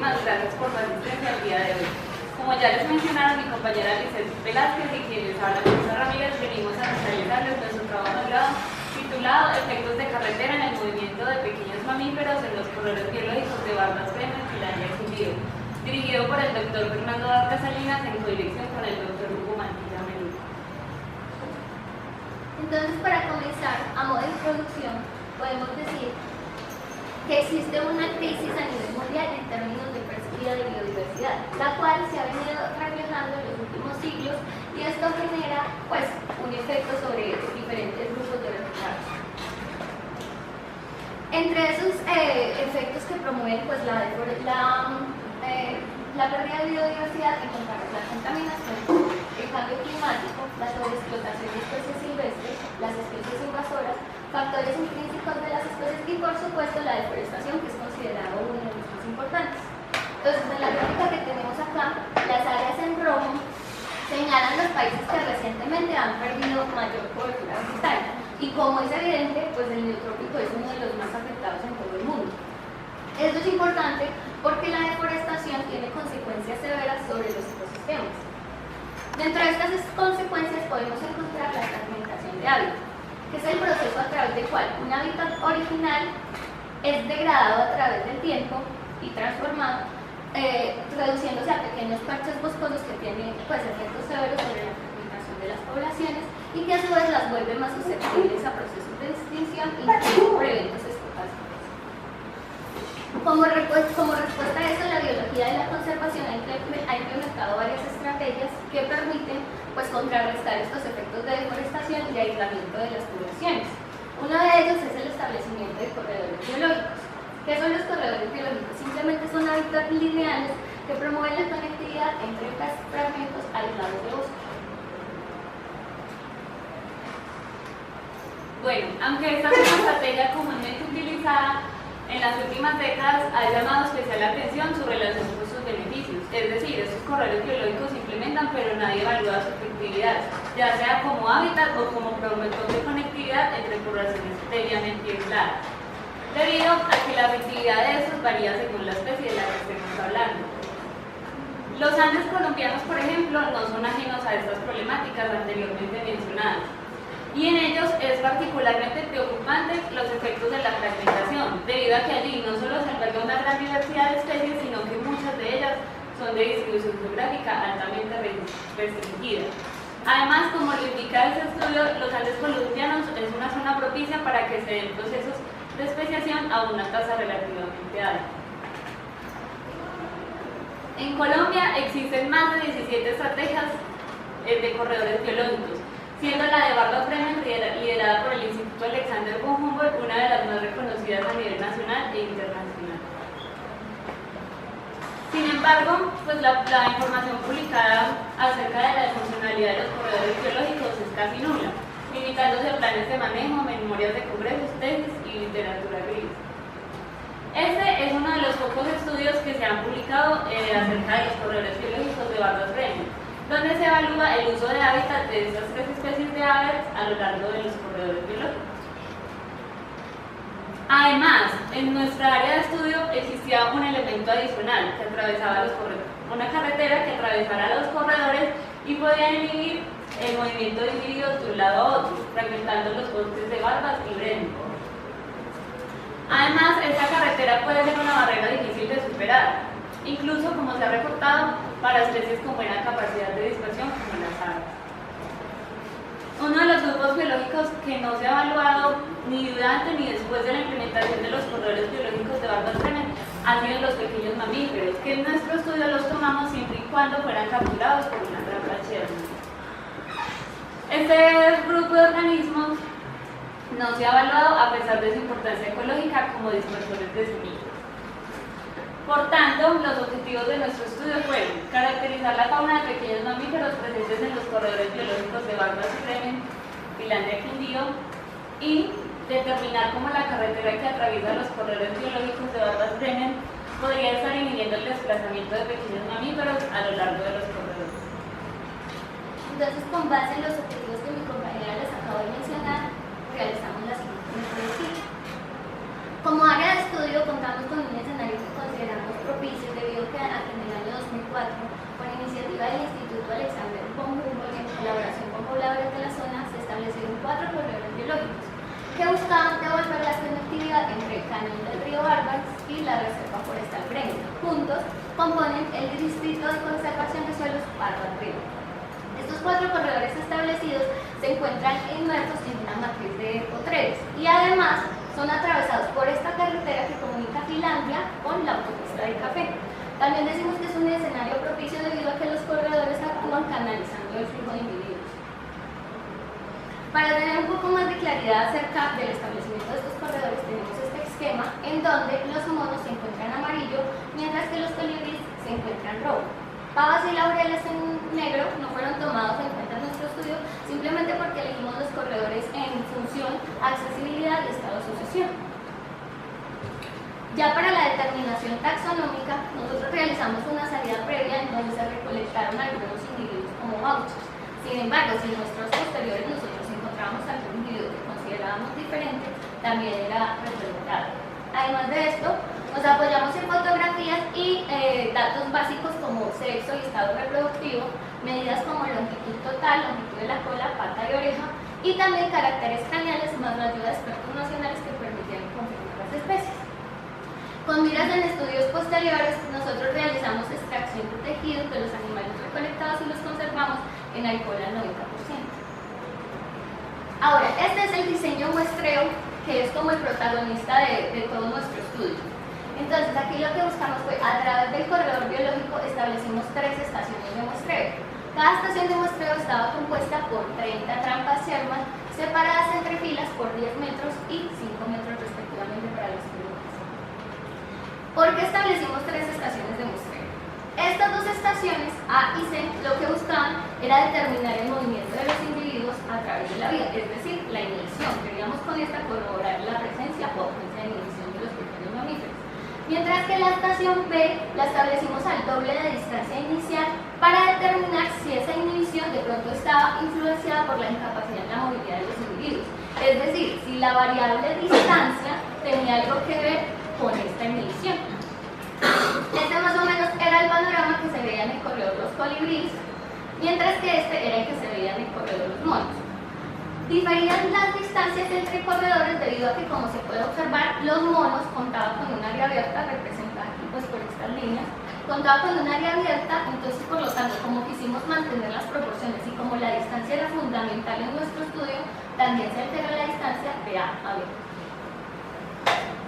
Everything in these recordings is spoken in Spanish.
muchísimas gracias por la asistencia al día de hoy. Como ya les mencionaron mi compañera Lizeth Velázquez y quienes hablan de César Ramírez, venimos a realizarles nuestro trabajo de grado titulado Efectos de carretera en el movimiento de pequeños mamíferos en los corredores biológicos de Barbas Bremen, Finlandia y Quindío, dirigido por el doctor Fernando Vargas Salinas en codirección con el doctor Hugo Mantilla Menudo. Entonces, para comenzar, a modo de introducción, podemos decir que existe una crisis a nivel mundial en términos de pérdida de biodiversidad, la cual se ha venido reflejando en los últimos siglos y esto genera pues un efecto sobre diferentes grupos de refugiados. Entre esos efectos que promueven pues la pérdida de biodiversidad encontramos la contaminación, el cambio climático, la sobreexplotación de especies silvestres, las especies invasoras, factores intrínsecos de las especies y por supuesto la deforestación, que es considerado uno de los más importantes. Entonces, en la gráfica que tenemos acá, las áreas en rojo señalan los países que recientemente han perdido mayor cobertura vegetal y como es evidente, pues el neotrópico es uno de los más afectados en todo el mundo. Esto es importante porque la deforestación tiene consecuencias severas sobre los ecosistemas. Dentro de estas consecuencias podemos encontrar la fragmentación de hábitat, que es el proceso a través del cual un hábitat original es degradado a través del tiempo y transformado, reduciéndose a pequeños parches boscosos que tienen pues, efectos severos sobre la fragmentación de las poblaciones y que a su vez las vuelve más susceptibles a procesos de extinción incluso por eventos estocásticos. Como respuesta a eso, la biología de la conservación ha implementado varias estrategias que permiten pues, contrarrestar estos efectos de deforestación y aislamiento de las poblaciones. Uno de ellos es el establecimiento de corredores biológicos. ¿Qué son los corredores biológicos? Simplemente son hábitats lineales que promueven la conectividad entre fragmentos aislados de bosque. Bueno, aunque esta es una estrategia comúnmente utilizada, en las últimas décadas ha llamado especial atención su relación con sus beneficios, es decir, estos corredores biológicos se implementan pero nadie evalúa su efectividad, ya sea como hábitat o como promotor de conectividad entre poblaciones previamente aisladas, debido a que la efectividad de estos varía según la especie de la que estemos hablando. Los Andes colombianos, por ejemplo, no son ajenos a estas problemáticas anteriormente mencionadas. Y en ellos es particularmente preocupante los efectos de la fragmentación, debido a que allí no solo se alberga una gran diversidad de especies, sino que muchas de ellas son de distribución geográfica altamente restringida. Además, como lo indica este estudio, los Andes colombianos es una zona propicia para que se den procesos de especiación a una tasa relativamente alta. En Colombia existen más de 17 estrategias de corredores biológicos, siendo la de Barbas Bremen liderada por el Instituto Alexander von Humboldt una de las más reconocidas a nivel nacional e internacional. Sin embargo, pues la información publicada acerca de la funcionalidad de los corredores biológicos es casi nula, limitándose a planes de manejo, memorias de congresos, tesis y literatura gris. Este es uno de los pocos estudios que se han publicado acerca de los corredores biológicos de Barbas Bremen, donde se evalúa el uso de hábitat de estas tres especies de aves a lo largo de los corredores biológicos. Además, en nuestra área de estudio existía un elemento adicional que atravesaba los corredores, una carretera que atravesara los corredores y podía inhibir el movimiento de individuos de un lado a otro, fragmentando los bosques de Barbas y Bremen. Además, esta carretera puede ser una barrera difícil de superar, incluso como se ha reportado para especies con buena capacidad de dispersión como las aves. Uno de los grupos biológicos que no se ha evaluado ni durante ni después de la implementación de los corredores biológicos de Barbas Bremen han sido los pequeños mamíferos, que en nuestro estudio los tomamos siempre y cuando fueran capturados por una trampa cherna. Este grupo de organismos no se ha evaluado a pesar de su importancia ecológica como dispersores de semillas. Por tanto, los objetivos de nuestro estudio fueron caracterizar la fauna de pequeños mamíferos presentes en los corredores biológicos de Barbas y Bremen, Finlandia y Quindío, y determinar cómo la carretera que atraviesa los corredores biológicos de Barbas y Bremen podría estar inhibiendo el desplazamiento de pequeños mamíferos a lo largo de los corredores. Entonces, con base en los objetivos que mi compañera les acabo de mencionar, realizamos la siguiente metodología. Como área de estudio, contamos con un escenario que consideramos propicio debido y la Reserva Forestal Breña. Juntos componen el Distrito de Conservación de Suelos Pardo Río. Estos 4 corredores establecidos se encuentran inmersos en una matriz de potreros y además son atravesados por esta carretera que comunica Finlandia con la autopista de Café. También decimos que es un escenario propicio debido a que los corredores actúan canalizando el flujo de individuos. Para tener un poco más de claridad acerca del establecimiento de estos corredores tenemos este esquema en donde los monos se encuentran amarillo mientras que los colibríes se encuentran rojo. Pavas y laureles en negro no fueron tomados en cuenta en nuestro estudio simplemente porque elegimos los corredores en función a accesibilidad y estado de sucesión. Ya para la determinación taxonómica, nosotros realizamos una salida previa en donde se recolectaron algunos individuos como vouchers. Sin embargo, si en nuestros posteriores nosotros encontramos algún individuo que considerábamos diferente, también era recolectado. Además de esto, nos apoyamos en fotografías y datos básicos como sexo y estado reproductivo, medidas como longitud total, longitud de la cola, pata y oreja, y también caracteres craneales más la ayuda de expertos nacionales que permitieron confirmar las especies. Con miras en estudios posteriores, nosotros realizamos extracción de tejido de los animales recolectados y los conservamos en alcohol al 90%. Ahora, este es el diseño muestreo que es como el protagonista de todo nuestro estudio. Entonces, aquí lo que buscamos fue, a través del corredor biológico, establecimos 3 estaciones de muestreo. Cada estación de muestreo estaba compuesta por 30 trampas yermas, separadas entre filas por 10 metros y 5 metros respectivamente para las figuras. ¿Por qué establecimos 3 estaciones de muestreo? Estas 2 estaciones, A y C, lo que buscaban era determinar el movimiento de los individuos a través de la vida, es decir, la inhibición. Queríamos con esta corroborar la presencia o ausencia de inhibición de los pequeños mamíferos. Mientras que la estación B la establecimos al doble de distancia inicial para determinar si esa inhibición de pronto estaba influenciada por la incapacidad en la movilidad de los individuos. Es decir, si la variable distancia tenía algo que ver con esta inhibición. Este más o menos era el panorama que se veía en el corredor los colibríes, mientras que este era el que se veía en el corredor los monos. Diferían las distancias entre corredores debido a que, como se puede observar, los monos contaban con un área abierta, representada aquí pues por estas líneas, contaba con un área abierta, entonces por lo tanto, como quisimos mantener las proporciones y como la distancia era fundamental en nuestro estudio, también se alteró la distancia de A a B.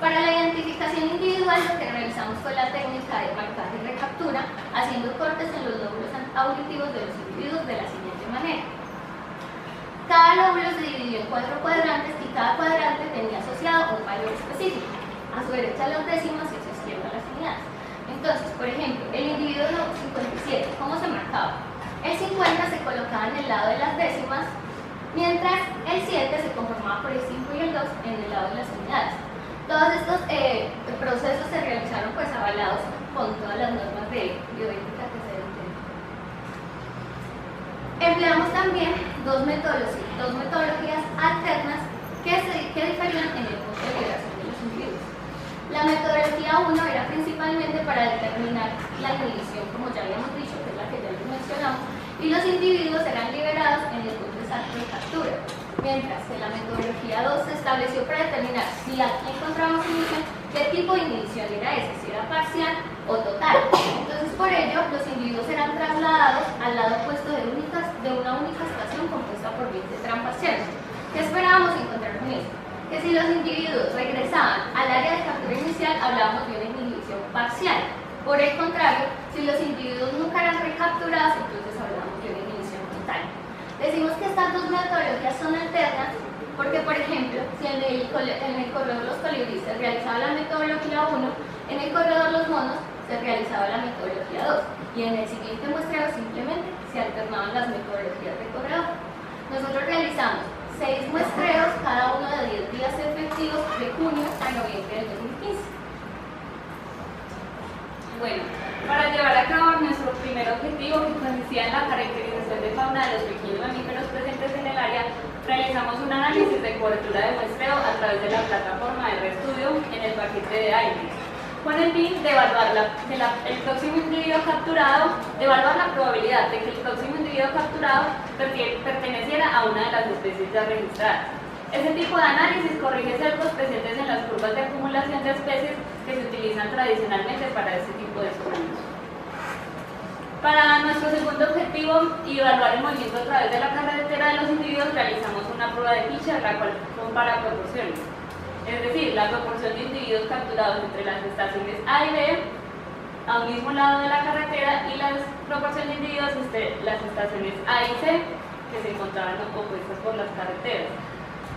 Para la identificación individual lo que realizamos fue la técnica de marcaje y recaptura, haciendo cortes en los lóbulos auditivos de los individuos de la siguiente manera. Cada lóbulo se dividió en 4 cuadrantes y cada cuadrante tenía asociado un valor específico. A su derecha las décimas y a su izquierda las unidades. Entonces, por ejemplo, el individuo 57, ¿cómo se marcaba? El 50 se colocaba en el lado de las décimas, mientras el 7 se conformaba por el 5 y el 2 en el lado de las unidades. Todos estos procesos se realizaron pues avalados con todas las normas de bioética que se deben. Empleamos también dos metodologías alternas que diferían en el punto de liberación de los individuos. La metodología 1 era principalmente para determinar la inhibición, como ya habíamos dicho, que es la que ya les mencionamos, y los individuos eran liberados en el punto exacto de captura. Mientras que la metodología 2 se estableció para determinar si aquí encontramos inhibición, qué tipo de inhibición era ese, si era parcial o total. Entonces, por ello, los individuos eran trasladados al lado opuesto de una única estación compuesta por 20 trampas yermas. ¿Qué esperábamos encontrar con esto? Que si los individuos regresaban al área de captura inicial, hablábamos de una inhibición parcial. Por el contrario, si los individuos nunca eran recapturados, entonces hablábamos de una inhibición total. Decimos que estas dos metodologías son alternas porque, por ejemplo, si en el corredor los colibríes se realizaba la metodología 1, en el corredor los monos se realizaba la metodología 2 y en el siguiente muestreo simplemente se alternaban las metodologías de corredor. Nosotros realizamos 6 muestreos, cada uno de 10 días efectivos de junio a noviembre del 2015. Bueno, para llevar a cabo nuestro primer objetivo, que consistía en la caracterización de fauna de los pequeños mamíferos presentes en el área, realizamos un análisis de cobertura de muestreo a través de la plataforma de ReStudio en el paquete de IMEX, con el fin de evaluar el próximo individuo capturado, de evaluar la probabilidad de que el próximo individuo capturado perteneciera a una de las especies ya registradas. Este tipo de análisis corrige sesgos presentes en las curvas de acumulación de especies que se utilizan utilizan tradicionalmente para este tipo de estudios. Para nuestro segundo objetivo, evaluar el movimiento a través de la carretera de los individuos, realizamos una prueba de Fisher, la cual compara proporciones. Es decir, la proporción de individuos capturados entre las estaciones A y B a un mismo lado de la carretera y la proporción de individuos entre las estaciones A y C que se encontraban opuestas por las carreteras.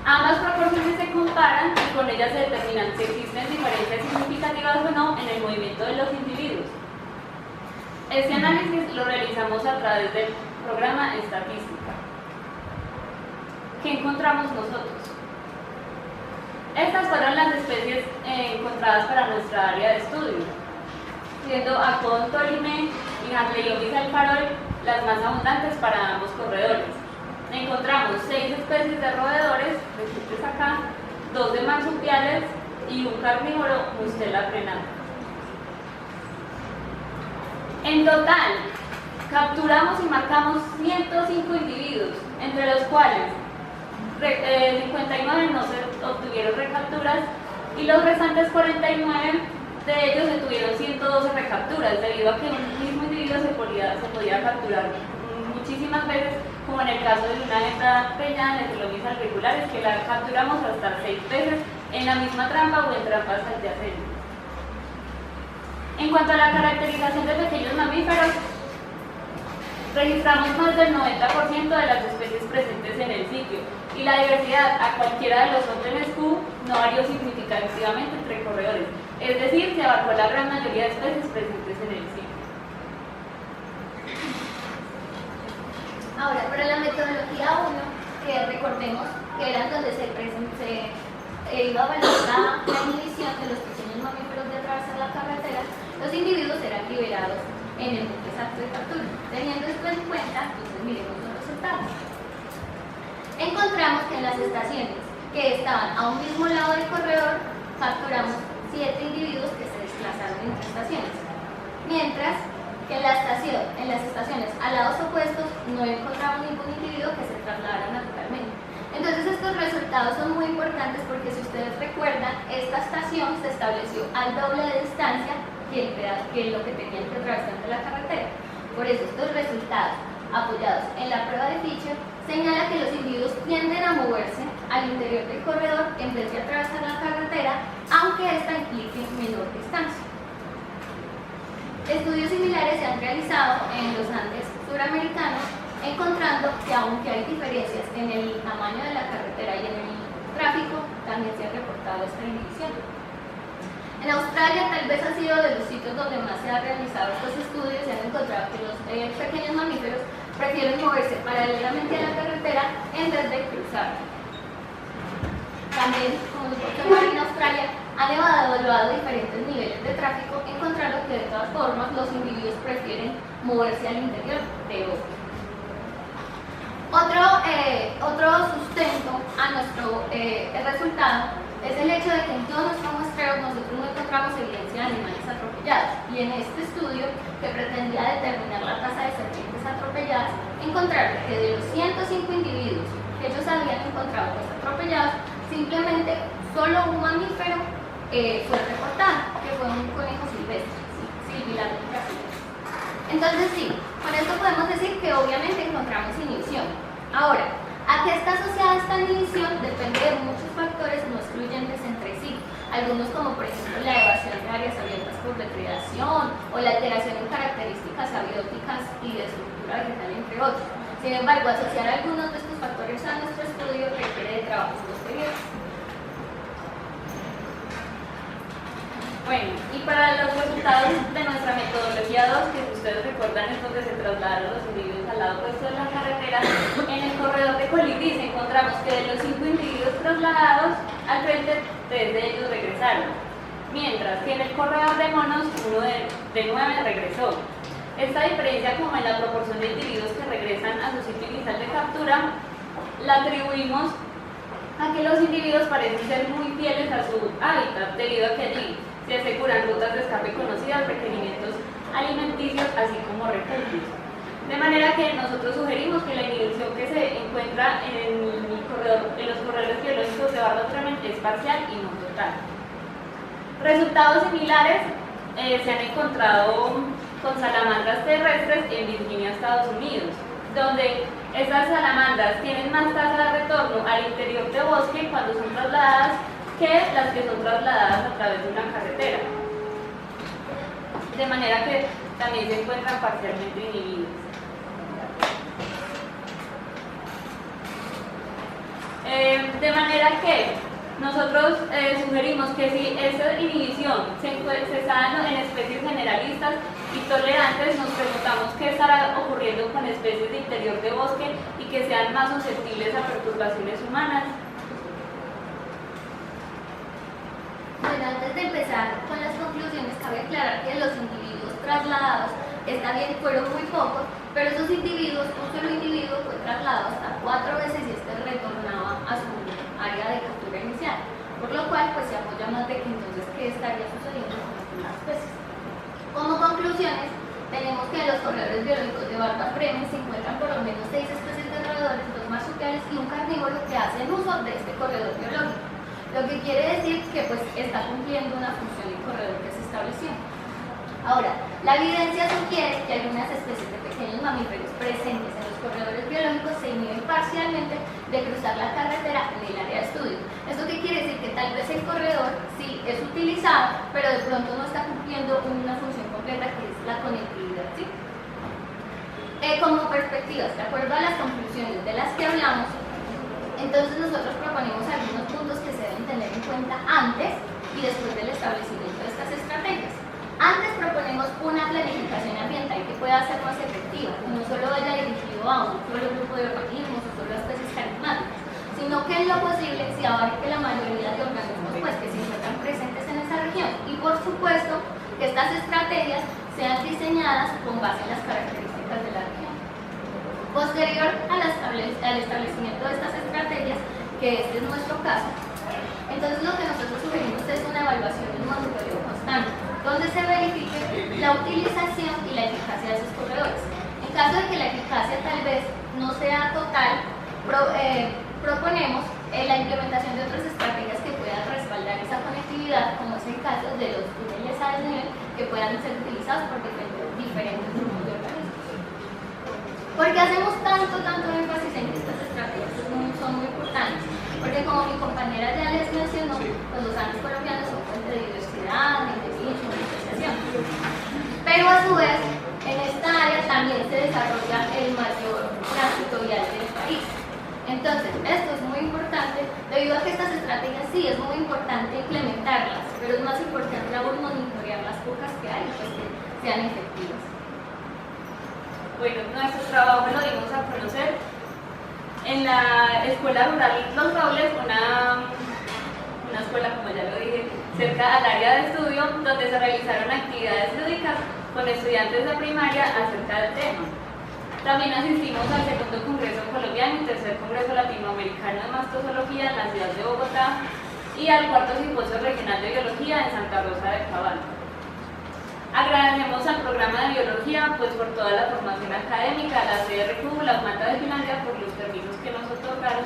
Ambas proporciones se comparan y con ellas se determinan si existen diferencias significativas o no en el movimiento de los individuos. Este análisis lo realizamos a través del programa Estadística. ¿Qué encontramos nosotros? Estas fueron las especies encontradas para nuestra área de estudio, siendo Acon, Tolime y Handleiomis el Farol las más abundantes para ambos corredores. Encontramos 6 especies de roedores, presentes acá, 2 de marsupiales y un carnívoro, Mustela prenata. En total, capturamos y marcamos 105 individuos, entre los cuales 59 no se obtuvieron recapturas y los restantes 49 de ellos se tuvieron 112 recapturas, debido a que un mismo individuo se podía capturar muchísimas veces, como en el caso de una hembra preñada de Trilomys albiculares, que la capturamos hasta 6 veces en la misma trampa o en trampas adyacentes. En cuanto a la caracterización de pequeños mamíferos, registramos más del 90% de las especies presentes en el sitio y la diversidad a cualquiera de los órdenes Q no varió significativamente entre corredores, es decir, se abarcó la gran mayoría de especies presentes en el sitio. Ahora, para la metodología 1, que recordemos que era donde se iba a evaluar la inhibición de los pequeños mamíferos de atravesar la carretera, los individuos eran liberados en el punto exacto de captura. Teniendo esto en cuenta, entonces miremos los resultados. Encontramos que en las estaciones que estaban a un mismo lado del corredor, capturamos 7 individuos que se desplazaron entre estaciones, mientras que en las estaciones a lados opuestos no encontramos ningún individuo que se trasladara naturalmente. Entonces estos resultados son muy importantes porque, si ustedes recuerdan, esta estación se estableció al doble de distancia que lo que tenían que atravesar de la carretera. Por eso estos resultados, apoyados en la prueba de Fisher, señala que los individuos tienden a moverse al interior del corredor en vez de atravesar la carretera, aunque esta implique menor distancia. Estudios similares se han realizado en los Andes suramericanos, encontrando que aunque hay diferencias en el tamaño de la carretera y en el tráfico, también se ha reportado esta inhibición. En Australia tal vez ha sido de los sitios donde más se han realizado estos estudios. Se han encontrado que los pequeños mamíferos prefieren moverse paralelamente a la carretera en vez de cruzar. También, como se puede observar en Australia, han evaluado diferentes niveles de tráfico, encontrando que de todas formas los individuos prefieren moverse al interior de otros. Otro sustento a nuestro resultado es el hecho de que en todos nuestros muestreos nosotros no encontramos evidencia de animales atropellados, y en este estudio, que pretendía determinar la tasa de serpientes atropelladas, encontraron que de los 105 individuos que ellos habían encontrado atropellados, simplemente solo un mamífero fue reportado, que fue un conejo silvestre, Silvilacus brasileño. Entonces sí, con esto podemos decir que obviamente encontramos inhibición. Ahora, ¿a qué está asociada esta inhibición? Depende de muchos factores no excluyentes entre sí. Algunos, como por ejemplo la evasión de áreas abiertas por depredación o la alteración en características abióticas y de estructura vegetal, entre otros. Sin embargo, asociar algunos de estos factores a nuestro estudio requiere de trabajos posteriores. Bueno, y para los resultados de nuestra metodología 2, que ustedes recuerdan es donde se trasladaron los individuos al lado opuesto de la carretera, en el corredor de colibríes encontramos que de los 5 individuos trasladados, al frente 3 de ellos regresaron, mientras que en el corredor de monos, uno de 9 regresó. Esta diferencia, como en la proporción de individuos que regresan a su sitio inicial de captura, la atribuimos a que los individuos parecen ser muy fieles a su hábitat, debido a que allí se aseguran rutas de escape conocidas, requerimientos alimenticios, así como refugios. De manera que nosotros sugerimos que la inhibición que se encuentra en los corredores biológicos de Barba Tremen es parcial y no total. Resultados similares se han encontrado con salamandras terrestres en Virginia, Estados Unidos, donde estas salamandras tienen más tasa de retorno al interior de bosque cuando son trasladadas que las que son trasladadas a través de una carretera. De manera que también se encuentran parcialmente inhibidos. De manera que nosotros sugerimos que si esa inhibición se está dando en especies generalistas y tolerantes, nos preguntamos qué estará ocurriendo con especies de interior de bosque y que sean más susceptibles a perturbaciones humanas. Bueno, antes de empezar con las conclusiones, cabe aclarar que los individuos trasladados, está bien, fueron muy pocos, pero esos individuos, un solo individuo fue trasladado hasta 4 veces y este retornaba a su área de captura inicial, por lo cual pues se apoya más de que entonces qué estaría sucediendo con las demás especies. Como conclusiones, tenemos que en los corredores biológicos de Barba Bremen se encuentran por lo menos 6 especies de roedores, 2 marsupiales y un carnívoro que hacen uso de este corredor biológico, lo que quiere decir que pues está cumpliendo una función el corredor que se estableció. Ahora, la evidencia sugiere que algunas especies de pequeños mamíferos presentes en los corredores biológicos se inhiben parcialmente de cruzar la carretera en el área de estudio. ¿Esto qué quiere decir? Que tal vez el corredor sí es utilizado, pero de pronto no está cumpliendo una función completa que es la conectividad, ¿sí? Como perspectivas, de acuerdo a las conclusiones de las que hablamos, entonces nosotros proponemos algunos puntos que se deben tener en cuenta antes y después del establecimiento de estas estrategias. Antes proponemos una planificación ambiental que pueda ser más efectiva, que no solo vaya dirigido a un solo grupo de organismos o solo a especies carismáticas, sino que en lo posible se abarque la mayoría de organismos pues, que se encuentran presentes en esa región. Y por supuesto que estas estrategias sean diseñadas con base en las características de la región. Posterior al establecimiento de estas estrategias, que este es nuestro caso, entonces lo que nosotros sugerimos es una evaluación y un monitoreo constante, donde se verifique la utilización y la eficacia de esos corredores. En caso de que la eficacia tal vez no sea total, proponemos la implementación de otras estrategias que puedan respaldar esa conectividad, como es el caso de los túneles a desnivel que puedan ser utilizados por diferentes grupos de organismos. ¿Por qué hacemos tanto énfasis en que estas estrategias son muy importantes? Porque como mi compañera ya les mencionó, pues los Andes colombianos son fuente de diversidad, de nicho, de asociación. Pero a su vez, en esta área también se desarrolla el mayor tránsito vial del país. Entonces, esto es muy importante, debido a que estas estrategias sí es muy importante implementarlas, pero es más importante aún monitorear las pocas que hay, pues que sean efectivas. Bueno, nuestro trabajo lo dimos a conocer en la Escuela Rural Los Robles, una escuela, como ya lo dije, cerca al área de estudio, donde se realizaron actividades lúdicas con estudiantes de primaria acerca del tema. También asistimos al segundo Congreso Colombiano y tercer Congreso Latinoamericano de Mastozoología en la ciudad de Bogotá y al cuarto Simposio Regional de Biología en Santa Rosa de Cabal. Agradecemos al programa de biología pues por toda la formación académica, a la CRQ, la UMATA de Finlandia por los permisos que nos otorgaron,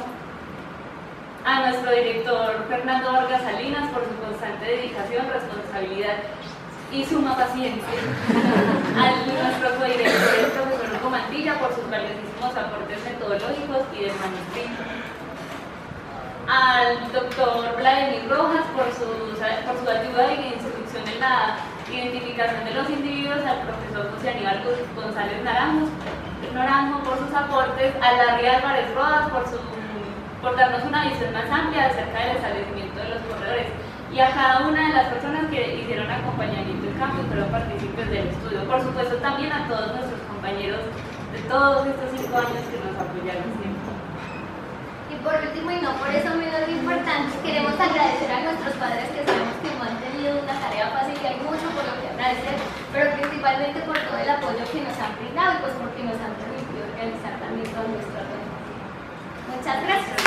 a nuestro director Fernando Vargas Salinas por su constante dedicación, responsabilidad y suma paciencia, a nuestro codirector el profesor Hugo Mantilla por sus valiosísimos aportes metodológicos y de manuscrito, al doctor Vladimir Rojas por su ayuda y instrucción en la identificación de los individuos, al profesor José Aníbal González Naranjo por sus aportes, a Larry Álvarez Rodas por darnos una visión más amplia acerca del establecimiento de los corredores, y a cada una de las personas que hicieron acompañamiento en campo y fueron partícipes del estudio. Por supuesto también a todos nuestros compañeros de todos estos 5 años que nos apoyaron siempre. Y por último, y no por eso menos importante, queremos agradecer a nuestros padres, que sabemos que no han tenido una tarea fácil y hay mucho por lo que agradecer, pero principalmente por todo el apoyo que nos han brindado y pues porque nos han permitido realizar también todo nuestro trabajo. Muchas gracias.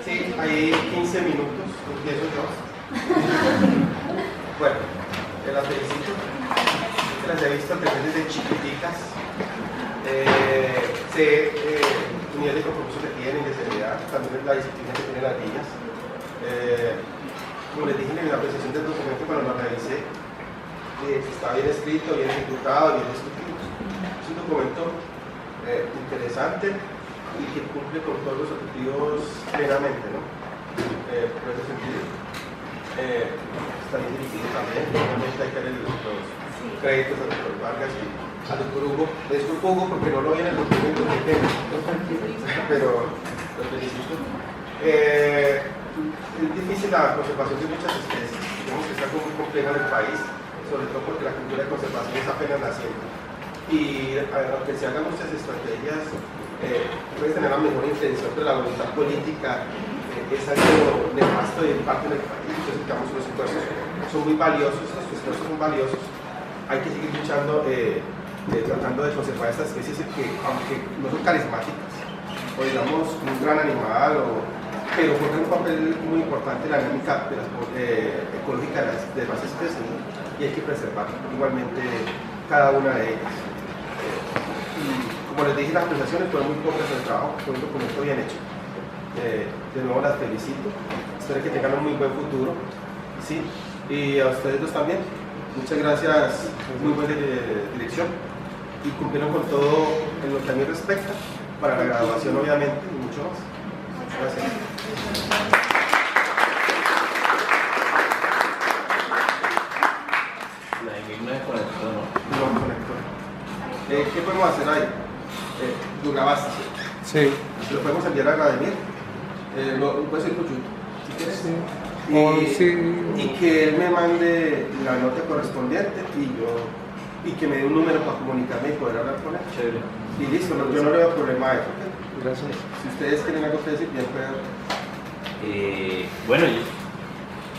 Sí, hay 15 minutos, empiezo yo. Bueno, las felicito. Las he visto desde chiquiticas. Sé el nivel de compromiso que tienen, de seriedad, también la disciplina que tienen las niñas. Como les dije en la presentación del documento, cuando lo revisé, está bien escrito, bien ejecutado, bien discutido. Es un documento interesante y que cumple con todos los objetivos plenamente, ¿no? Por ese sentido. Está bien dirigido también, obviamente hay que darle los créditos al doctor Vargas y al doctor Hugo. Le disculpo Hugo porque no lo vi en el documento, pero lo felicito. Es difícil la conservación de muchas especies, digamos que está muy compleja en el país, sobre todo porque la cultura de conservación es apenas naciente. Y aunque se hagan muchas estrategias, puede tener la mejor intención, pero la voluntad política es algo nefasto y en parte del país. Entonces, digamos, los esfuerzos son muy valiosos, los esfuerzos son valiosos. Hay que seguir luchando, tratando de conservar estas especies que, aunque no son carismáticas, o digamos un gran animal, pero juegan un papel muy importante en la dinámica ecológica de las especies, ¿no? Y hay que preservar igualmente cada una de ellas. Y como les dije, las presentaciones fueron muy pocas en el trabajo, fue un documento bien hecho. De nuevo las felicito, espero que tengan un muy buen futuro, ¿sí? Y a ustedes dos también, muchas gracias, muy buena dirección y cumplieron con todo en lo que a mí respecta, para la graduación obviamente y mucho más. Gracias. La enigma de conector, ¿no? No, conector. ¿Qué podemos hacer ahí? ¿Lo grabaste? Sí. ¿Lo podemos enviar a Vladimir? Lo puedes ir por YouTube, si quieres. Sí. Y que él me mande la nota correspondiente y que me dé un número para comunicarme y poder hablar con él. Chévere. Y listo, yo no le veo problema a eso. Gracias. Si ustedes tienen algo que decir, bien pueden. Bueno,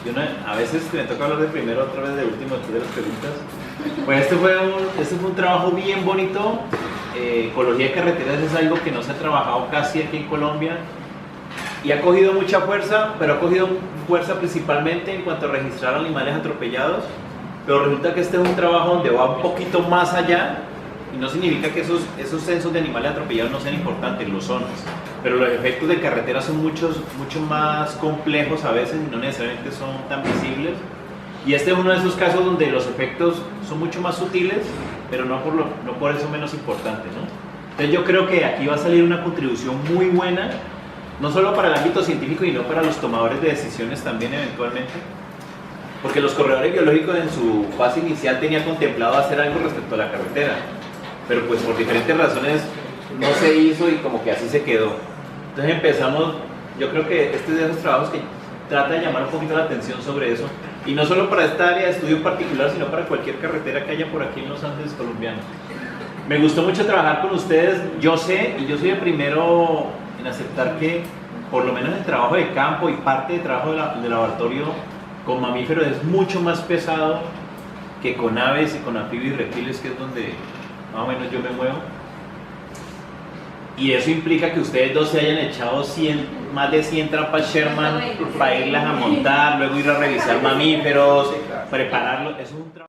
yo a veces me toca hablar de primero, otra vez de último, después de las preguntas. Pues este fue un trabajo bien bonito. Ecología de carreteras es algo que no se ha trabajado casi aquí en Colombia y ha cogido mucha fuerza, pero ha cogido fuerza principalmente en cuanto a registrar animales atropellados. Pero resulta que este es un trabajo donde va un poquito más allá y no significa que esos censos de animales atropellados no sean importantes, lo son. Pero los efectos de carretera son mucho más complejos a veces y no necesariamente son tan visibles. Y este es uno de esos casos donde los efectos son mucho más sutiles, pero no por eso menos importantes, ¿no? Entonces yo creo que aquí va a salir una contribución muy buena, no solo para el ámbito científico, sino para los tomadores de decisiones también eventualmente. Porque los corredores biológicos en su fase inicial tenían contemplado hacer algo respecto a la carretera, pero pues por diferentes razones no se hizo y como que así se quedó. Entonces empezamos, yo creo que este es de esos trabajos que trata de llamar un poquito la atención sobre eso, y no solo para esta área de estudio particular, sino para cualquier carretera que haya por aquí en los Andes colombianos. Me gustó mucho trabajar con ustedes. Yo sé, y yo soy el primero en aceptar que por lo menos el trabajo de campo y parte de trabajo de laboratorio con mamíferos es mucho más pesado que con aves y con anfibios y reptiles, que es donde más o menos yo me muevo. Y eso implica que ustedes dos se hayan echado más de 100 trampas Sherman para irlas a montar, luego ir a revisar mamíferos, prepararlos. Eso es un trabajo.